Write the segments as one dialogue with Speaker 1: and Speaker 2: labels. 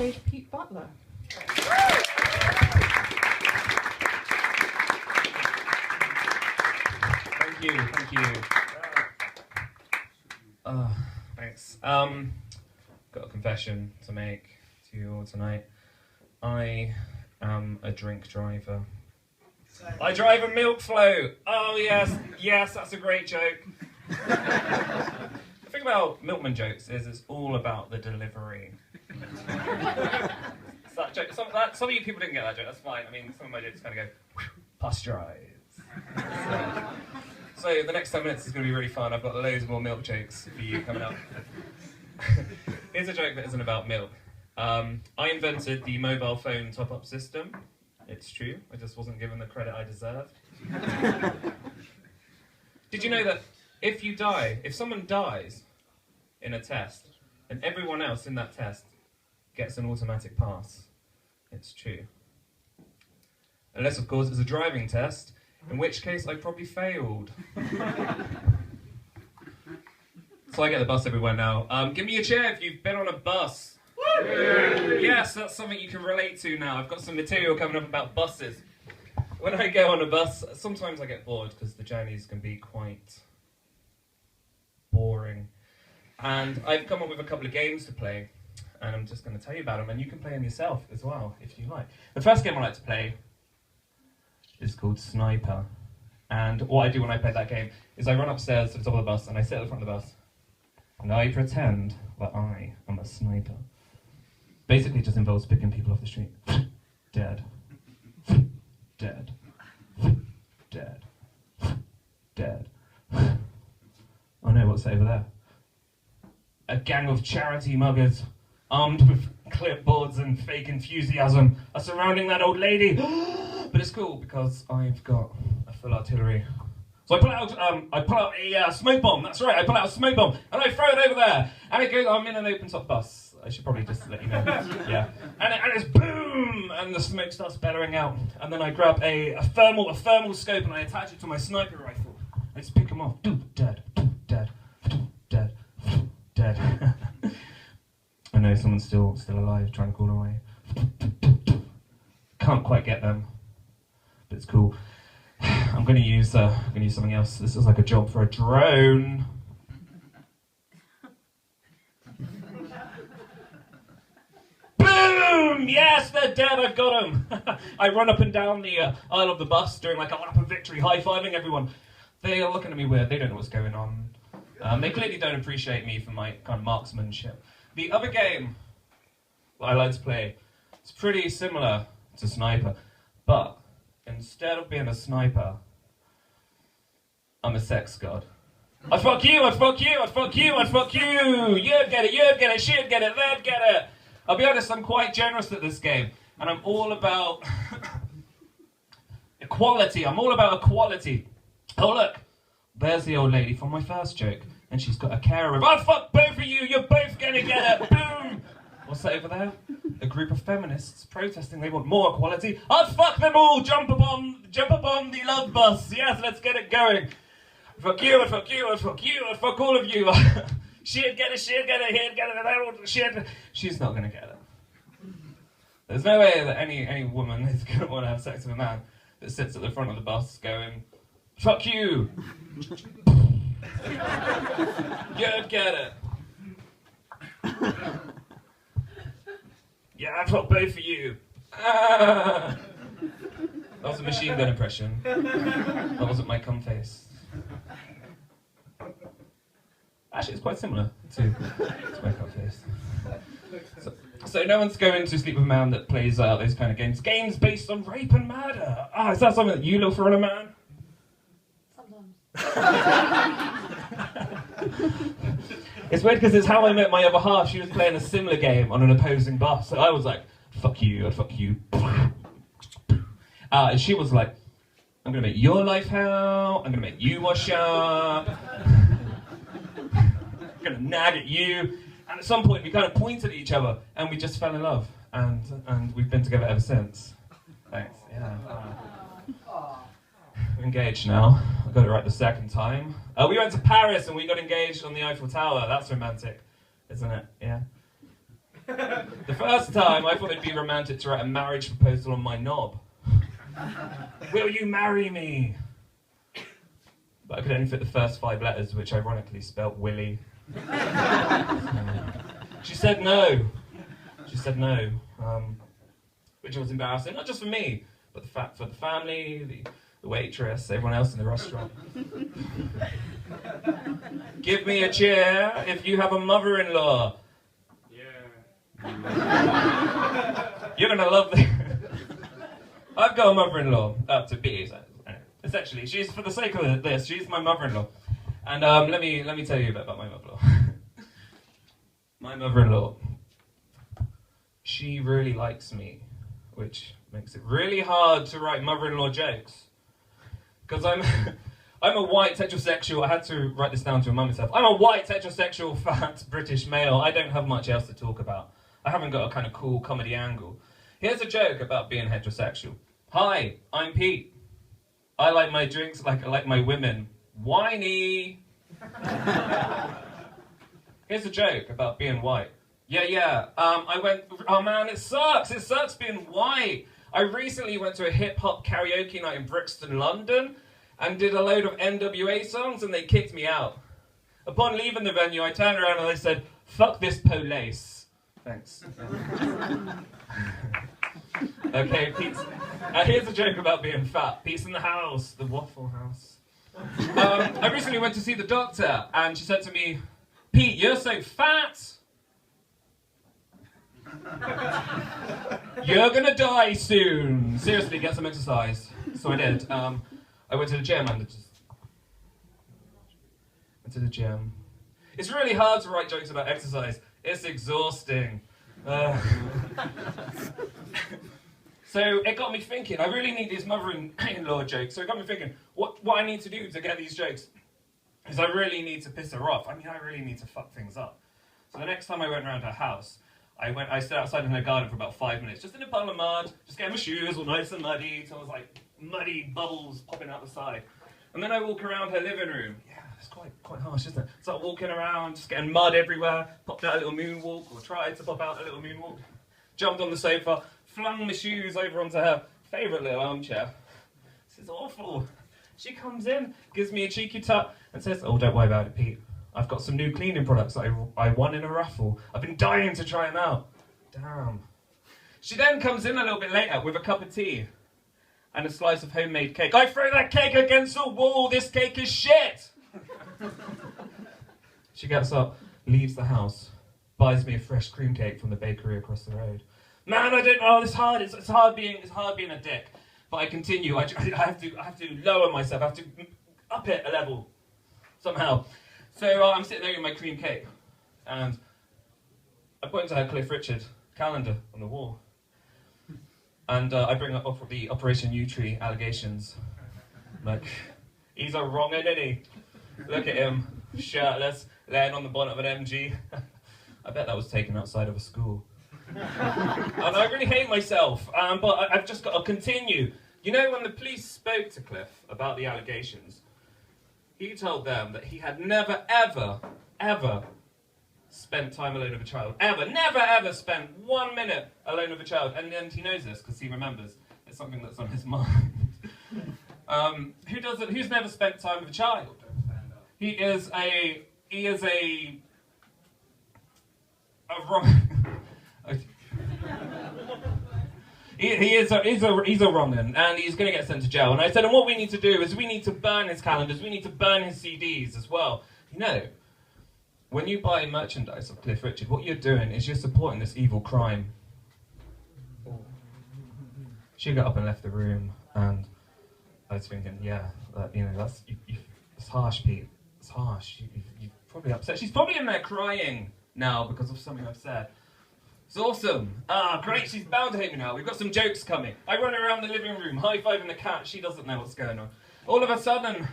Speaker 1: stage Pete Butler.
Speaker 2: Thank you. Thanks. Got a confession to make to you all tonight. I am a drink driver. I drive a milk float. Oh yes, that's a great joke. The thing about milkman jokes is it's all about the delivery. That joke, some of you people didn't get that joke, that's fine. I mean, some of my jokes kind of go, pasteurize. So the next 10 minutes is going to be really fun. I've got loads more milk jokes for you coming up. Here's a joke that isn't about milk. I invented the mobile phone top-up system. It's true, I just wasn't given the credit I deserved. Did you know that if someone dies in a test, then everyone else in that test gets an automatic pass? It's true. Unless, of course, it's a driving test, in which case I probably failed. So I get the bus everywhere now. Give me a cheer if you've been on a bus. Yes, that's something you can relate to now. I've got some material coming up about buses. When I go on a bus, sometimes I get bored because the journeys can be quite boring. And I've come up with a couple of games to play, and I'm just going to tell you about them, and you can play them yourself as well, if you like. The first game I like to play is called Sniper. And what I do when I play that game is I run upstairs to the top of the bus, and I sit at the front of the bus, and I pretend that I am a sniper. Basically, it just involves picking people off the street. Dead. Dead. Dead. Dead. Oh no, what's over there? A gang of charity muggers, armed with clipboards and fake enthusiasm, are surrounding that old lady. But it's cool because I've got a full artillery. So I pull out a smoke bomb. That's right, I pull out a smoke bomb and I throw it over there. And it goes. I'm in an open top bus. I should probably just let you know. Yeah. And it's boom, and the smoke starts bellowing out. And then I grab a thermal scope and I attach it to my sniper rifle. I just pick them off. Dead. Dead. Dead. Dead. I know someone's still alive, trying to call away. Can't quite get them, but it's cool. I'm going to use something else. This is like a job for a drone. Boom! Yes, they're dead. I've got them. I run up and down the aisle of the bus doing like a lap of victory, high-fiving everyone. They are looking at me weird. They don't know what's going on. They clearly don't appreciate me for my kind of marksmanship. The other game that I like to play is pretty similar to Sniper, but instead of being a sniper, I'm a sex god. I fuck you, I fuck you, I fuck you, I fuck you! You'd get it, she'd get it, they'd get it! I'll be honest, I'm quite generous at this game, and I'm all about equality. I'm all about equality. Oh look, there's the old lady from my first joke, and she's got a carer of, I'll fuck both of you, you're both gonna get it, boom! What's that over there? A group of feminists protesting they want more equality. I'll fuck them all, jump up on the love bus, yes, let's get it going. Fuck you, I fuck you, I fuck you, I fuck all of you. She'd get it, he'd get it, she'd... She's not gonna get it. There's no way that any woman is gonna want to have sex with a man that sits at the front of the bus going, fuck you! You'd get it. Yeah, I fuck both of you. Ah. That was a machine gun impression. That wasn't my cum face. Actually, it's quite similar to my cum face. So no one's going to sleep with a man that plays those kind of games. Games based on rape and murder. Ah, is that something that you look for in a man?
Speaker 3: Sometimes.
Speaker 2: It's weird because it's how I met my other half. She was playing a similar game on an opposing bus. So I was like, fuck you, I'd fuck you. And she was like, I'm going to make your life hell. I'm going to make you wash up. I'm going to nag at you. And at some point we kind of pointed at each other and we just fell in love. And we've been together ever since. Thanks, yeah. We're engaged now. I got it right the second time. We went to Paris and we got engaged on the Eiffel Tower. That's romantic, isn't it? Yeah. The first time, I thought it'd be romantic to write a marriage proposal on my knob. Will you marry me? But I could only fit the first 5 letters, which ironically spelt Willie. She said no. She said no, which was embarrassing, not just for me, but for the family, the waitress, everyone else in the restaurant. Give me a cheer if you have a mother-in-law. You're gonna love this. I've got a mother-in-law, to be. Essentially, she's, for the sake of this, she's my mother-in-law. And let me tell you a bit about my mother-in-law. My mother-in-law, she really likes me, which makes it really hard to write mother-in-law jokes. Because I'm a white heterosexual. I had to write this down to remind myself. I'm a white heterosexual fat British male. I don't have much else to talk about. I haven't got a kind of cool comedy angle. Here's a joke about being heterosexual. Hi, I'm Pete. I like my drinks like I like my women. Whiny. Here's a joke about being white. Oh man, it sucks being white. I recently went to a hip-hop karaoke night in Brixton, London, and did a load of NWA songs, and they kicked me out. Upon leaving the venue, I turned around and I said, "Fuck this police." Thanks. Okay, Pete's... here's a joke about being fat. Pete's in the house, the Waffle House. I recently went to see the doctor, and she said to me, "Pete, you're so fat. You're gonna die soon. Seriously, get some exercise." So I did. I went to the gym and It's really hard to write jokes about exercise. It's exhausting. So it got me thinking, I really need these mother-in-law jokes. So it got me thinking, what I need to do to get these jokes is I really need to piss her off. I mean, I really need to fuck things up. So the next time I went around her house, I stood outside in her garden for about 5 minutes, just in a pile of mud, just getting my shoes all nice and muddy, so I was like muddy bubbles popping out the side. And then I walk around her living room. Yeah, it's quite harsh, isn't it? So I'm walking around, just getting mud everywhere, popped out a little moonwalk, or tried to pop out a little moonwalk, jumped on the sofa, flung my shoes over onto her favourite little armchair. This is awful. She comes in, gives me a cheeky tut, and says, "Oh, don't worry about it, Pete. I've got some new cleaning products that I won in a raffle. I've been dying to try them out." Damn. She then comes in a little bit later with a cup of tea and a slice of homemade cake. "I throw that cake against the wall. This cake is shit." She gets up, leaves the house, buys me a fresh cream cake from the bakery across the road. Man, it's hard. It's hard being a dick. But I continue. I have to lower myself. I have to up it a level somehow. So I'm sitting there with my cream cake, and I point to her Cliff Richard calendar on the wall, and I bring up the Operation U-Tree allegations. Like, he's a wrong un, isn't he? Look at him, shirtless, laying on the bonnet of an MG. I bet that was taken outside of a school. And I really hate myself, but I've just got to continue. You know, when the police spoke to Cliff about the allegations, he told them that he had never, ever spent time alone with a child. Never, ever spent 1 minute alone with a child. And he knows this because he remembers. It's something that's on his mind. Who's never spent time with a child? He is a wrong... He's a wrong un, and he's going to get sent to jail. And I said, and what we need to do is we need to burn his calendars, we need to burn his CDs as well. You know, when you buy merchandise of Cliff Richard, what you're doing is you're supporting this evil crime. She got up and left the room, and I was thinking, yeah, it's harsh, Pete. It's harsh. You're probably upset. She's probably in there crying now because of something I've said. It's awesome. Great, she's bound to hate me now. We've got some jokes coming. I run around the living room, high-fiving the cat. She doesn't know what's going on. All of a sudden,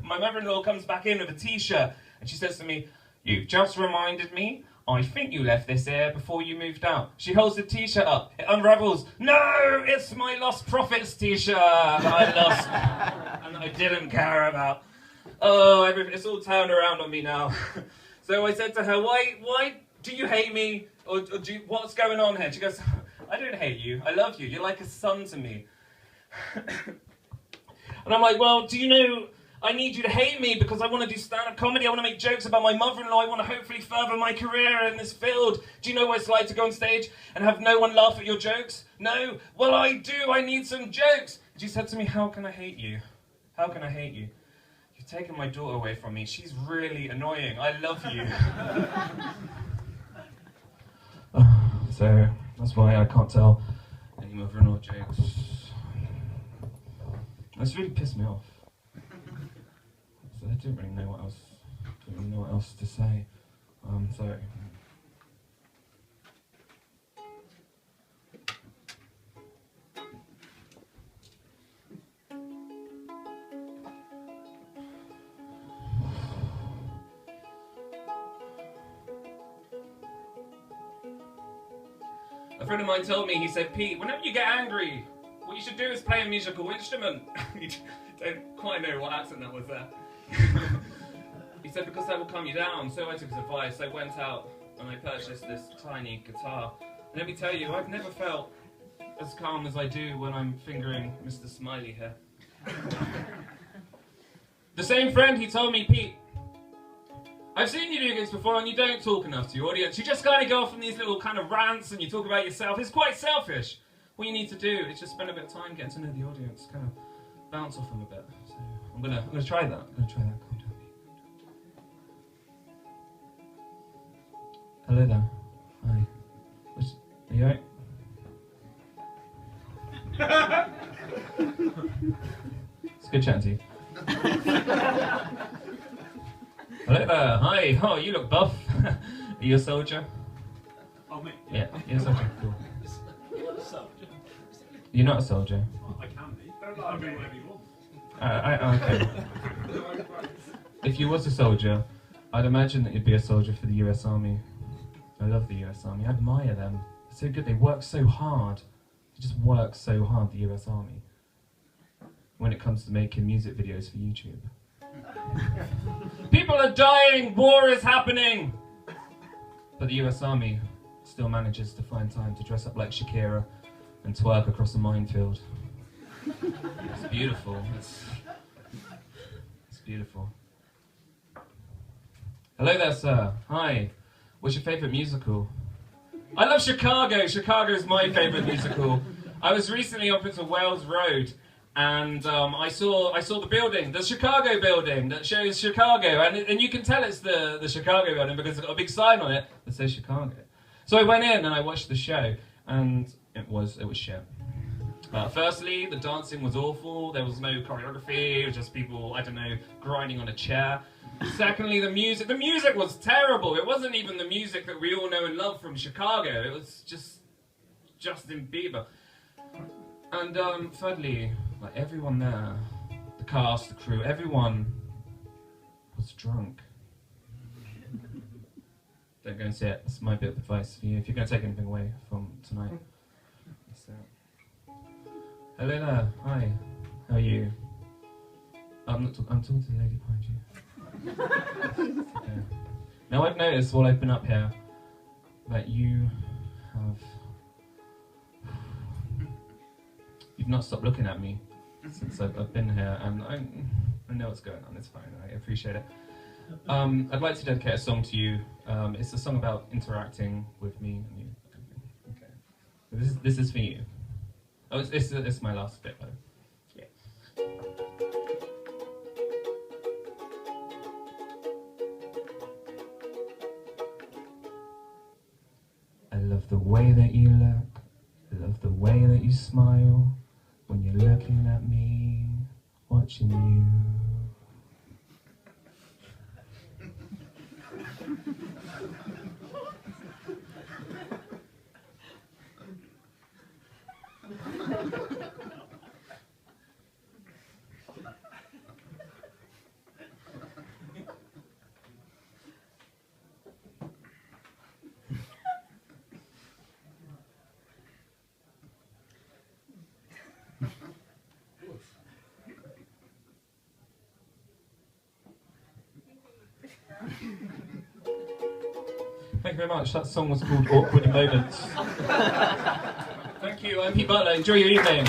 Speaker 2: my mother-in-law comes back in with a t-shirt, and she says to me, "You've just reminded me, I think you left this here before you moved out." She holds the t-shirt up. It unravels. "No, it's my Lost Profits t-shirt that I lost and I didn't care about." Oh, it's all turned around on me now. So I said to her, why do you hate me? Or what's going on here? She goes, I don't hate you. I love you. You're like a son to me. And I'm like, well, do you know, I need you to hate me because I want to do stand-up comedy. I want to make jokes about my mother-in-law. I want to hopefully further my career in this field. Do you know what it's like to go on stage and have no one laugh at your jokes? No? Well, I do. I need some jokes. She said to me, how can I hate you? How can I hate you? You've taken my daughter away from me. She's really annoying. I love you. So that's why I can't tell any mother-in-law jokes. That's really pissed me off. So I didn't really know what else to say. Sorry. A friend of mine told me, he said, Pete, whenever you get angry, what you should do is play a musical instrument. You don't quite know what accent that was there. He said, because that will calm you down. So I took his advice. I went out and I purchased this tiny guitar. And let me tell you, I've never felt as calm as I do when I'm fingering Mr. Smiley here. The same friend, he told me, Pete, I've seen you do gigs before and you don't talk enough to your audience. You just kind of go off on these little kind of rants and you talk about yourself. It's quite selfish. What you need to do is just spend a bit of time getting to know the audience, kind of bounce off them a bit. So I'm gonna try that. Calm down. Hello there. Hi. Are you alright? It's good chatting to you. Hello there. Hi. Oh, you look buff. Are you a soldier?
Speaker 1: Oh, me?
Speaker 2: Yeah, you're a soldier. Cool.
Speaker 1: Soldier.
Speaker 2: You're not a soldier.
Speaker 1: Well, I can be. I'll be whatever you want.
Speaker 2: Okay. If you was a soldier, I'd imagine that you'd be a soldier for the US Army. I love the US Army. I admire them. They're so good. They work so hard. They just work so hard, the US Army. When it comes to making music videos for YouTube. People are dying! War is happening! But the US Army still manages to find time to dress up like Shakira and twerk across a minefield. It's beautiful. It's beautiful. Hello there, sir. Hi. What's your favourite musical? I love Chicago. Chicago is my favourite musical. I was recently up into Wales Road and I saw the building, the Chicago building that shows Chicago, and you can tell it's the Chicago building because it's got a big sign on it that says Chicago. So I went in and I watched the show, and it was shit. Firstly, the dancing was awful. There was no choreography. It was just people, I don't know, grinding on a chair. Secondly, the music was terrible. It wasn't even the music that we all know and love from Chicago. It was just Justin Bieber. And thirdly, like everyone there, the cast, the crew, everyone was drunk. Don't go and see it. That's my bit of advice for you. If you're going to take anything away from tonight. So. Hello there. Hi. How are you? I'm talking to the lady behind you. Okay. Now I've noticed while I've been up here that you've not stopped looking at me since I've been here, and I know what's going on. It's fine. I appreciate it. I'd like to dedicate a song to you. It's a song about interacting with me and you. Okay. This is for you. Oh, it's my last bit though. Yeah. I love the way that you look. I love the way that you smile when you're looking at me, watching you. Thank Thank you very much. That song was called Awkward Moments. Thank you, I'm Pete Butler. Enjoy your evening.